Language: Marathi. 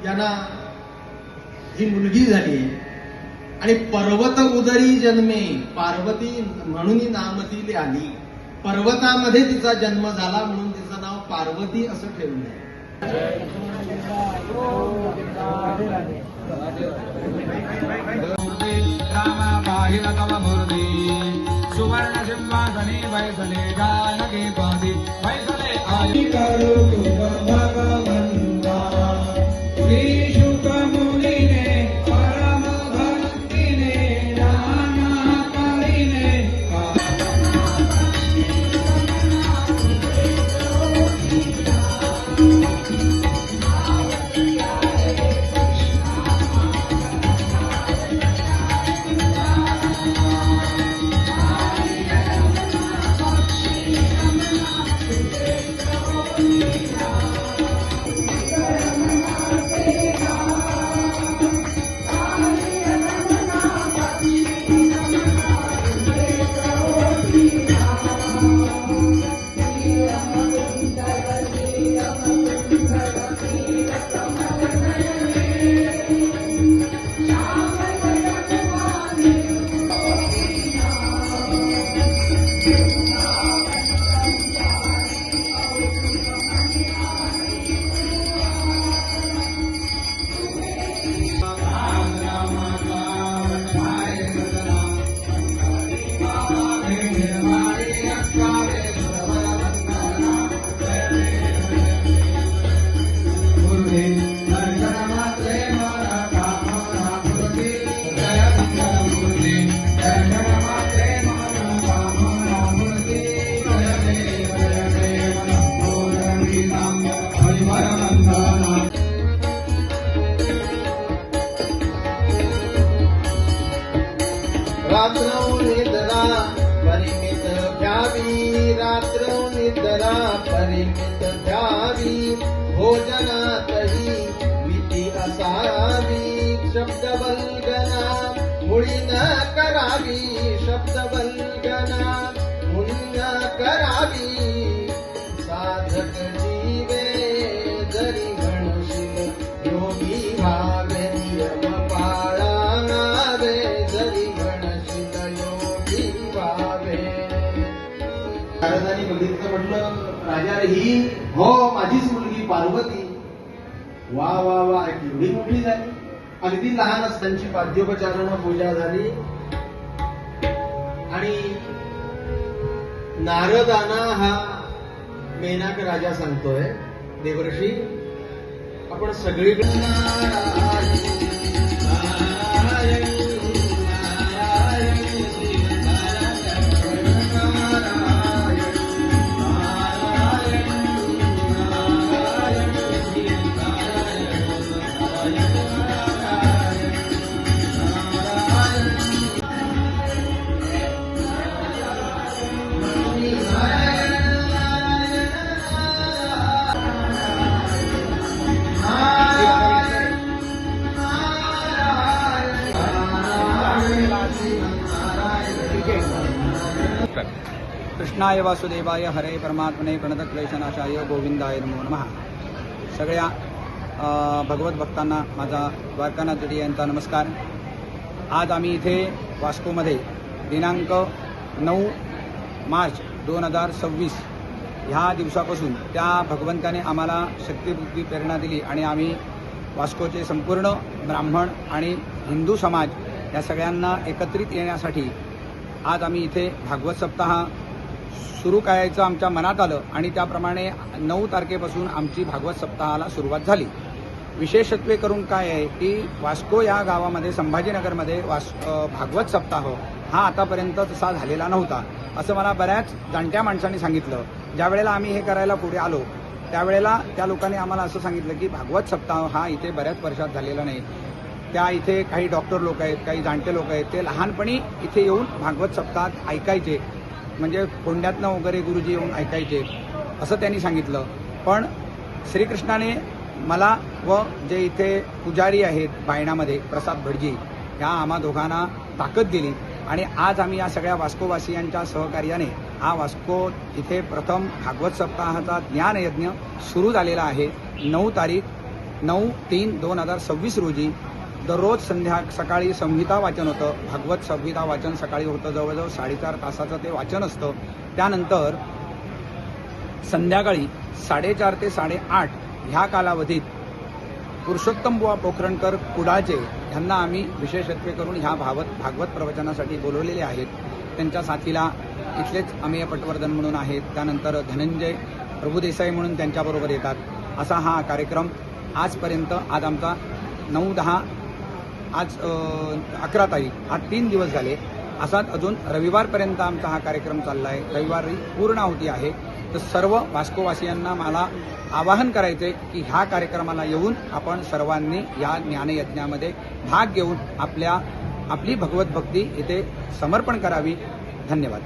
यांना ही मुलगी झाली आणि पर्वत उदरी जन्मे पार्वती म्हणून नामती आली. पर्वतामध्ये तिचा जन्म झाला म्हणून तिचं नाव पार्वती असं ठेवलंय. सुवर्ण सिंहासने वैसले जानकी पादी वैसले आदि करो भगवंता श्री शुक मुनिने परम भक्तिने नाना करिने निद्रा परिमित घ्यावी, रात्र निद्रा परिमित घ्यावी, भोजनातही विधी असावी, शब्द वल्गना मुळी न करावी, शब्द वल्गना मुळी न करावी, साधक जीवे जरी म्हणशील योगी भावे, नियम पाळावे जरी म्हणशील योगी भावे. नारदांनी बघितलं, म्हटलं राजा ही हो माझीच मुलगी पार्वती. वा वा वा, एवढी मोठी झाली. अगदी लहान असतानाची पाद्योपचारानं पूजा झाली आणि नारदांना हा मेनाक राजा सांगतोय, देवर्षी आपण सगळीकडे कृष्णाय वासुदेवाय हरे परमात्मने प्रणतक्लेशनाशाय गोविंदाय नमो नमः. सगळ्या भगवत भक्तांना माझा द्वारकानाथ जडी यांचा नमस्कार. आज आम्ही इथे वास्कोमध्ये दिनांक 9 मार्च 2026 ह्या दिवसापासून त्या भगवंताने आम्हाला शक्तिवृत्ती प्रेरणा दिली आणि आम्ही वास्कोचे संपूर्ण ब्राह्मण आणि हिंदू समाज या सगळ्यांना एकत्रित येण्यासाठी आज आम्ही इथे भागवत सप्ताह सुरू करायचं आमच्या मनात आलं आणि त्याप्रमाणे 9 तारखेपासून आमची भागवत सप्ताहाला सुरुवात झाली. विशेषत्वे करून काय आहे की वास्को या गावामध्ये संभाजीनगरमध्ये भागवत सप्ताह हा आतापर्यंत तसा झालेला नव्हता असं मला बऱ्याच जाणत्या माणसांनी सांगितलं. ज्या वेळेला आम्ही हे करायला पुढे आलो त्यावेळेला त्या लोकांनी आम्हाला असं सांगितलं की भागवत सप्ताह हा इथे बऱ्याच वर्षात झालेला नाही. त्या इथे काही डॉक्टर लोक आहेत, काही जाणते लोक आहेत, ते लहानपणी इथे येऊन भागवत सप्ताहात ऐकायचे, म्हणजे कोंड्यातनं वगैरे गुरुजी येऊन ऐकायचे असं त्यांनी सांगितलं. पण श्रीकृष्णाने मला व जे इथे पुजारी आहेत बायणामध्ये प्रसाद भटजी ह्या आम्हा दोघांना ताकद दिली आणि आज आम्ही या सगळ्या वास्कोवासियांच्या सहकार्याने हा वास्को इथे प्रथम भागवत सप्ताहाचा ज्ञानयज्ञ सुरू झालेला आहे. 9/3/2026 रोजी दररोज सकाळी संहिता वाचन होतं. भागवत संहिता वाचन सकाळी होतं, जवळजवळ 4.5 तासाचं ते वाचन असतं. त्यानंतर संध्याकाळी 4:30 ते 8:30 ह्या कालावधीत पुरुषोत्तम बुवा पोखरणकर कुडाळचे ह्यांना आम्ही विशेष अतिथी करून ह्या भागवत प्रवचनासाठी बोलवलेले आहेत. त्यांच्या साथीला इथलेच अमेय पटवर्धन म्हणून आहेत, त्यानंतर धनंजय प्रभुदेसाई म्हणून त्यांच्याबरोबर येतात. असा हा कार्यक्रम आजपर्यंत, आज आमचा 9-10, आज 11 तारीख, आज 3 दिवस झाले. असाच अजून रविवारपर्यंत आमचा हा कार्यक्रम चालला आहे. रविवारी पूर्णाहुती आहे. तर सर्व वास्कोवासियांना मला आवाहन करायचे की ह्या कार्यक्रमाला येऊन आपण सर्वांनी या ज्ञानयज्ञामध्ये भाग घेऊन आपली भगवत भक्ती इथे समर्पण करावी. धन्यवाद.